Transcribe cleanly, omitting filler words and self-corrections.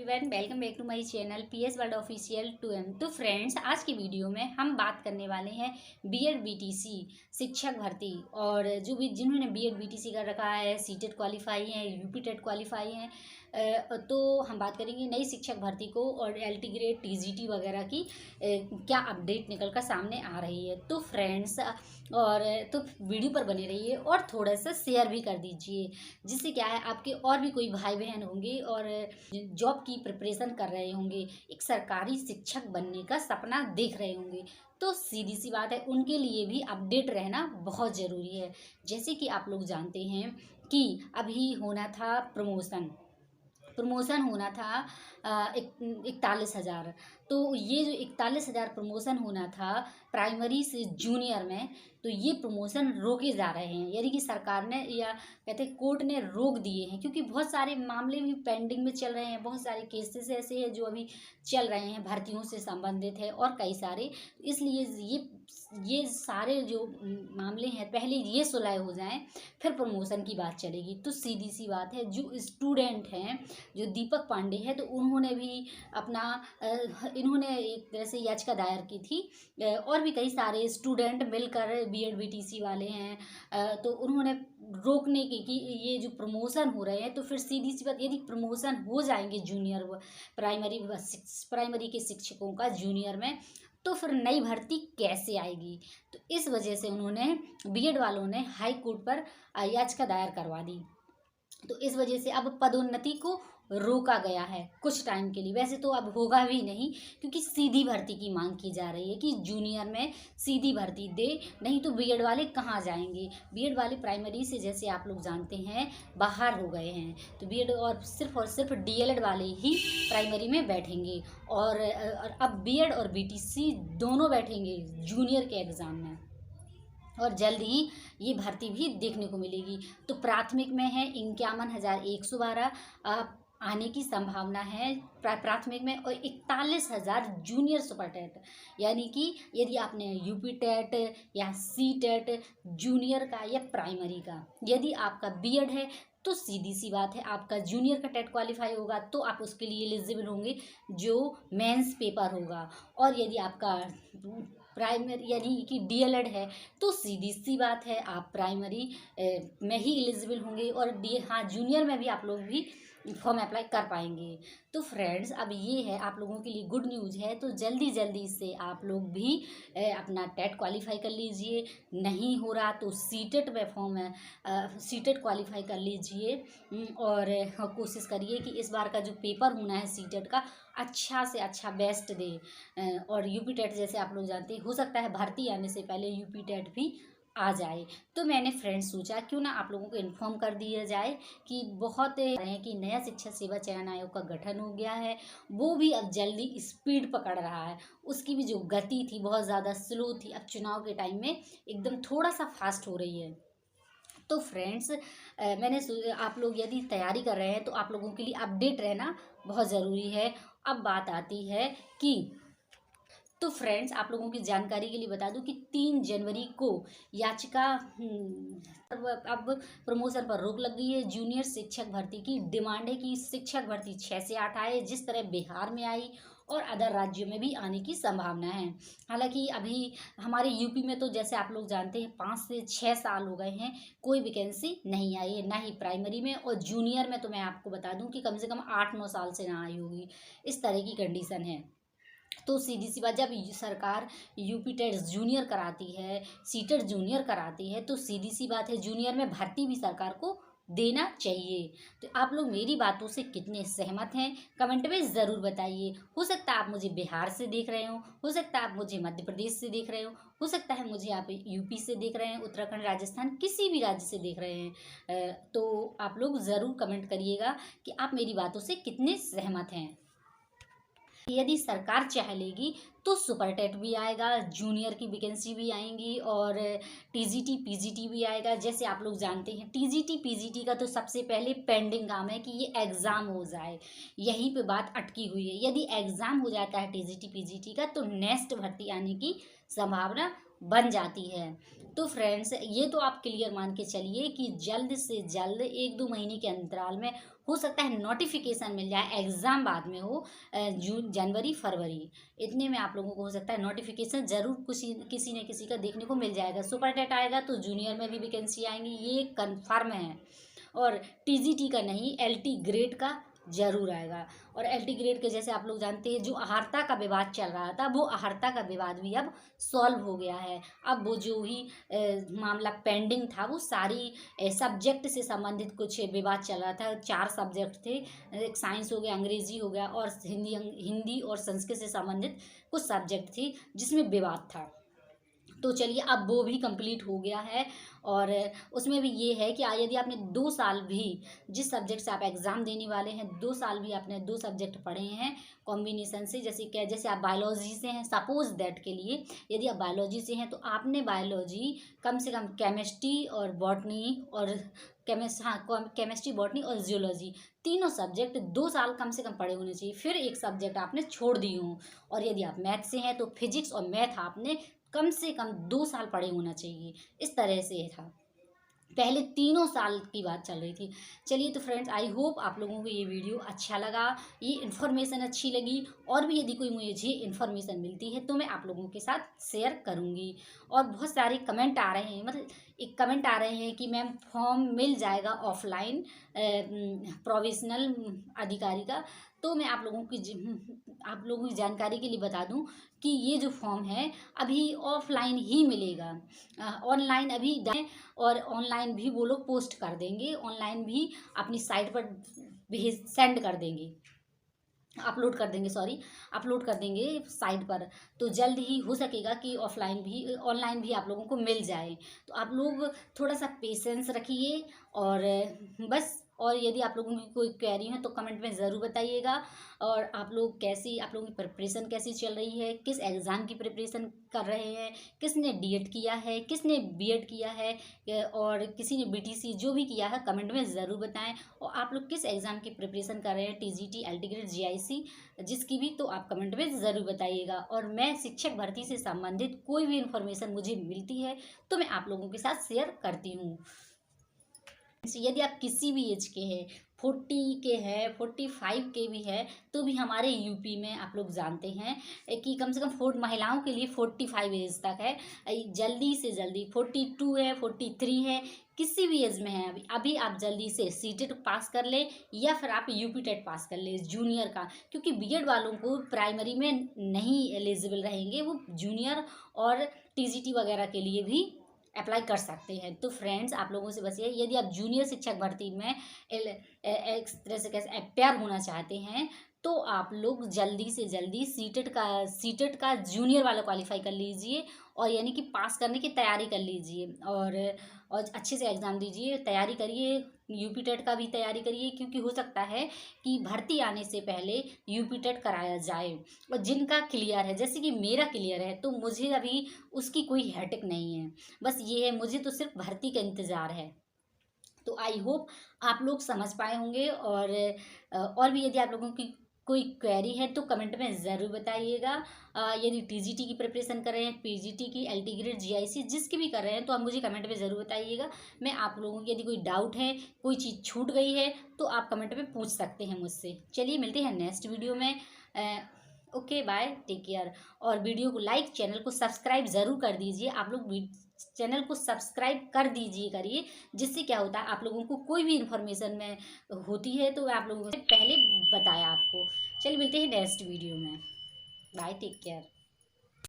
Everyone, welcome back to my channel PS world official 2M। तो friends, आज की video में हम बात करने वाले हैं बीएड बीटीसी शिक्षक भर्ती। और जो भी जिन्होंने बीएड बीटीसी कर रखा है, सीटेट क्वालिफाई हैं, यूपी टेट क्वालिफाई हैं, तो हम बात करेंगे नई शिक्षक भर्ती को और एलटी ग्रेड टीजीटी वगैरह की क्या अपडेट निकल कर सामने आ रही है। तो फ्रेंड्स, और तो वीडियो पर बने रहिए और थोड़ा सा शेयर भी कर दीजिए, जिससे क्या है आपके और भी कोई भाई बहन होंगे और जॉब की प्रिपरेशन कर रहे होंगे, एक सरकारी शिक्षक बनने का सपना देख रहे होंगे, तो सीधी सी बात है उनके लिए भी अपडेट रहना बहुत ज़रूरी है। जैसे कि आप लोग जानते हैं कि अभी होना था प्रमोशन होना था 41,000। तो ये जो 41,000 प्रमोशन होना था प्राइमरी से जूनियर में, तो ये प्रमोशन रोके जा रहे हैं, यानी कि सरकार ने या कहते कोर्ट ने रोक दिए हैं, क्योंकि बहुत सारे मामले भी पेंडिंग में चल रहे हैं। बहुत सारे केसेस ऐसे हैं जो अभी चल रहे हैं, भर्तियों से संबंधित है और कई सारे। इसलिए ये सारे जो मामले हैं पहले ये सुलह हो जाएं, फिर प्रमोशन की बात चलेगी। तो सीधी सी बात है, जो स्टूडेंट हैं, जो दीपक पांडे हैं, तो उन्होंने भी अपना इन्होंने एक तरह से याचिका दायर की थी, और भी कई सारे स्टूडेंट मिलकर बीएड बीटीसी वाले हैं, तो उन्होंने रोकने की कि ये जो प्रमोशन हो रहे हैं, तो फिर सीधी सी बात, यदि प्रमोशन हो जाएंगे जूनियर प्राइमरी के शिक्षकों का जूनियर में, तो फिर नई भर्ती कैसे आएगी। तो इस वजह से उन्होंने बीएड वालों ने हाई कोर्ट पर याचिका दायर करवा दी। तो इस वजह से अब पदोन्नति को रोका गया है कुछ टाइम के लिए। वैसे तो अब होगा भी नहीं, क्योंकि सीधी भर्ती की मांग की जा रही है कि जूनियर में सीधी भर्ती दे, नहीं तो बीएड वाले कहाँ जाएंगे। बीएड वाले प्राइमरी से, जैसे आप लोग जानते हैं, बाहर हो गए हैं, तो बीएड और सिर्फ डीएलएड वाले ही प्राइमरी में बैठेंगे, और अब बीएड और बीटीसी दोनों बैठेंगे जूनियर के एग्ज़ाम में, और जल्द ही ये भर्ती भी देखने को मिलेगी। तो प्राथमिक में है 51,112 आने की संभावना है प्राथमिक में, और 41,000 जूनियर सुपर टेट, यानी कि यदि आपने यूपी टेट या सी टेट जूनियर का या प्राइमरी का, यदि आपका बीएड है, तो सीधी सी बात है आपका जूनियर का टेट क्वालिफाई होगा, तो आप उसके लिए एलिजिबल होंगे जो मेंस पेपर होगा। और यदि आपका प्राइमरी यानी कि डीएलएड है, तो सीधी सी बात है आप प्राइमरी में ही एलिजिबल होंगे, और जूनियर में भी आप लोग भी फॉर्म अप्लाई कर पाएंगे। तो फ्रेंड्स, अब ये है आप लोगों के लिए गुड न्यूज़ है, तो जल्दी से आप लोग भी अपना टेट क्वालिफाई कर लीजिए। नहीं हो रहा तो सीटेट में सीटेट क्वालिफाई कर लीजिए, और कोशिश करिए कि इस बार का जो पेपर होना है सीटेट का, अच्छा से अच्छा बेस्ट दे। और यूपी टेट, जैसे आप लोग जानते हैं, हो सकता है भर्ती आने से पहले यूपी टेट भी आ जाए। तो मैंने फ्रेंड्स सोचा क्यों ना आप लोगों को इन्फॉर्म कर दिया जाए कि बहुत रहे हैं कि नया शिक्षा सेवा चयन आयोग का गठन हो गया है, वो भी अब जल्दी स्पीड पकड़ रहा है। उसकी भी जो गति थी बहुत ज़्यादा स्लो थी, अब चुनाव के टाइम में एकदम थोड़ा सा फास्ट हो रही है। तो फ्रेंड्स, आप लोग यदि तैयारी कर रहे हैं, तो आप लोगों के लिए अपडेट रहना बहुत ज़रूरी है। अब बात आती है कि, तो फ्रेंड्स, आप लोगों की जानकारी के लिए बता दूं कि 3 जनवरी को याचिका अब प्रमोशन पर रोक लग गई है। जूनियर शिक्षक भर्ती की डिमांड है कि शिक्षक भर्ती 6 से 8 आए, जिस तरह बिहार में आई, और अदर राज्यों में भी आने की संभावना है। हालांकि अभी हमारे यूपी में तो, जैसे आप लोग जानते हैं, 5 से 6 साल हो गए हैं, कोई वैकेंसी नहीं आई है, ना ही प्राइमरी में, और जूनियर में तो मैं आपको बता दूं कि कम से कम 8-9 साल से ना आई होगी। इस तरह की कंडीशन है। तो सीधी सी बात, जब सरकार यूपी टेट जूनियर कराती है, सीटेट जूनियर कराती है, तो सीधी सी बात है जूनियर में भर्ती भी सरकार को देना चाहिए। तो आप लोग मेरी बातों से कितने सहमत हैं, कमेंट में ज़रूर बताइए। हो सकता है आप मुझे बिहार से देख रहे हो सकता है आप मुझे मध्य प्रदेश से देख रहे हो सकता है मुझे आप यूपी से देख रहे हैं, उत्तराखंड, राजस्थान, किसी भी राज्य से देख रहे हैं। तो आप लोग ज़रूर कमेंट करिएगा कि आप मेरी बातों से कितने सहमत हैं। यदि सरकार चाह लेगी तो सुपर टेट भी आएगा, जूनियर की वैकेंसी भी आएंगी, और टीजीटी पीजीटी भी आएगा। जैसे आप लोग जानते हैं, टीजीटी पीजीटी का तो सबसे पहले पेंडिंग काम है कि ये एग्ज़ाम हो जाए, यहीं पे बात अटकी हुई है। यदि एग्ज़ाम हो जाता है टीजीटी पीजीटी का, तो नेक्स्ट भर्ती आने की संभावना बन जाती है। तो फ्रेंड्स, ये तो आप क्लियर मान के चलिए कि जल्द से जल्द 1-2 महीने के अंतराल में हो सकता है नोटिफिकेशन मिल जाए, एग्ज़ाम बाद में हो, जून जनवरी फरवरी, इतने में आप लोगों को हो सकता है नोटिफिकेशन ज़रूर किसी न किसी का देखने को मिल जाएगा। सुपर टेट आएगा तो जूनियर में भी वैकेंसी आएंगी, ये कन्फर्म है। और टीजीटी का नहीं, एलटी ग्रेड का जरूर आएगा। और एलटी ग्रेड के जैसे आप लोग जानते हैं, जो अहार्ता का विवाद चल रहा था, वो अहार्ता का विवाद भी अब सॉल्व हो गया है। अब वो जो ही मामला पेंडिंग था, वो सारी सब्जेक्ट से संबंधित कुछ विवाद चल रहा था। 4 सब्जेक्ट थे, एक साइंस हो गया, अंग्रेजी हो गया और हिंदी और संस्कृत से संबंधित कुछ सब्जेक्ट थी जिसमें विवाद था। तो चलिए, अब वो भी कंप्लीट हो गया है। और उसमें भी ये है कि यदि आपने 2 साल भी जिस सब्जेक्ट से आप एग्ज़ाम देने वाले हैं, 2 साल भी आपने 2 सब्जेक्ट पढ़े हैं कॉम्बिनेशन से, जैसे आप बायोलॉजी से हैं, सपोज दैट के लिए यदि आप बायोलॉजी से हैं तो आपने बायोलॉजी कम से कम केमिस्ट्री और बॉटनी और केमिस्ट्री, बॉटनी और जियोलॉजी, तीनों सब्जेक्ट 2 साल कम से कम पढ़े होने चाहिए। फिर एक सब्जेक्ट आपने छोड़ दी हो। और यदि आप मैथ से हैं तो फिजिक्स और मैथ आपने कम से कम 2 साल पढ़े होना चाहिए। इस तरह से था, पहले 3 साल की बात चल रही थी। चलिए तो फ्रेंड्स, आई होप आप लोगों को ये वीडियो अच्छा लगा, ये इन्फॉर्मेशन अच्छी लगी। और भी यदि कोई मुझे इन्फॉर्मेशन मिलती है तो मैं आप लोगों के साथ शेयर करूँगी। और बहुत सारे कमेंट आ रहे हैं, मतलब एक कमेंट आ रहे हैं कि मैम फॉर्म मिल जाएगा ऑफलाइन प्रोविजनल अधिकारी का। तो मैं आप लोगों की जानकारी के लिए बता दूं कि ये जो फॉर्म है अभी ऑफलाइन ही मिलेगा। ऑनलाइन अभी और ऑनलाइन भी वो लोग पोस्ट कर देंगे, ऑनलाइन भी अपनी साइट पर सेंड कर देंगे, अपलोड कर देंगे साइट पर। तो जल्द ही हो सकेगा कि ऑनलाइन भी आप लोगों को मिल जाए। तो आप लोग थोड़ा सा पेशेंस रखिए। और बस, और यदि आप लोगों की कोई क्वेरी है तो कमेंट में ज़रूर बताइएगा। और आप लोगों की प्रिपरेशन कैसी चल रही है, किस एग्ज़ाम की प्रिपरेशन कर रहे हैं, किसने डीएड किया है, किसने बीएड किया है, और किसी ने बीटीसी, जो भी किया है कमेंट में ज़रूर बताएं। और आप लोग किस एग्ज़ाम की प्रिपरेशन कर रहे हैं, टीजीटी, एलटी ग्रेड, जीआईसी, जिसकी भी, तो आप कमेंट में ज़रूर बताइएगा। और मैं शिक्षक भर्ती से संबंधित कोई भी इन्फॉर्मेशन मुझे मिलती है तो मैं आप लोगों के साथ शेयर करती हूँ। यदि आप किसी भी एज के हैं, 40 के हैं, 45 के भी है, तो भी हमारे यूपी में आप लोग जानते हैं कि कम से कम महिलाओं के लिए 45 एज तक है। जल्दी से जल्दी 42 है, 43 है, किसी भी एज में है, अभी आप जल्दी से सीटेट पास कर ले या फिर आप यूपी टेट पास कर ले जूनियर का। क्योंकि बीएड वालों को प्राइमरी में नहीं एलिजिबल रहेंगे, वो जूनियर और टीजीटी वगैरह के लिए भी अप्लाई कर सकते हैं। तो फ्रेंड्स, आप लोगों से बस यही, यदि आप जूनियर शिक्षक भर्ती में एक तरह से कैसे अपेयर होना चाहते हैं तो आप लोग जल्दी से जल्दी सीटेट का जूनियर वाला क्वालिफाई कर लीजिए, और यानी कि पास करने की तैयारी कर लीजिए। और अच्छे से एग्ज़ाम दीजिए, तैयारी करिए, यूपी टेट का भी तैयारी करिए। क्योंकि हो सकता है कि भर्ती आने से पहले यूपी टेट कराया जाए। और जिनका क्लियर है, जैसे कि मेरा क्लियर है, तो मुझे अभी उसकी कोई हेडेक नहीं है। बस ये है, मुझे तो सिर्फ भर्ती का इंतज़ार है। तो आई होप आप लोग समझ पाए होंगे। और भी यदि आप लोगों की कोई क्वेरी है तो कमेंट में ज़रूर बताइएगा। यदि टीजीटी की प्रिपरेशन कर रहे हैं, पीजीटी की, एलटी ग्रेड, जीआईसी, जिसकी भी कर रहे हैं, तो आप मुझे कमेंट में ज़रूर बताइएगा। मैं आप लोगों की यदि कोई डाउट है, कोई चीज़ छूट गई है, तो आप कमेंट में पूछ सकते हैं मुझसे। चलिए, मिलते हैं नेक्स्ट वीडियो में। Okay, bye, take care. और वीडियो को लाइक, चैनल को सब्सक्राइब ज़रूर कर दीजिए। आप लोग चैनल को सब्सक्राइब कर दीजिए करिए, जिससे क्या होता है, आप लोगों को कोई भी इन्फॉर्मेशन में होती है तो आप लोगों से पहले बताया आपको। चलिए, मिलते हैं नेक्स्ट वीडियो में। Bye, take care.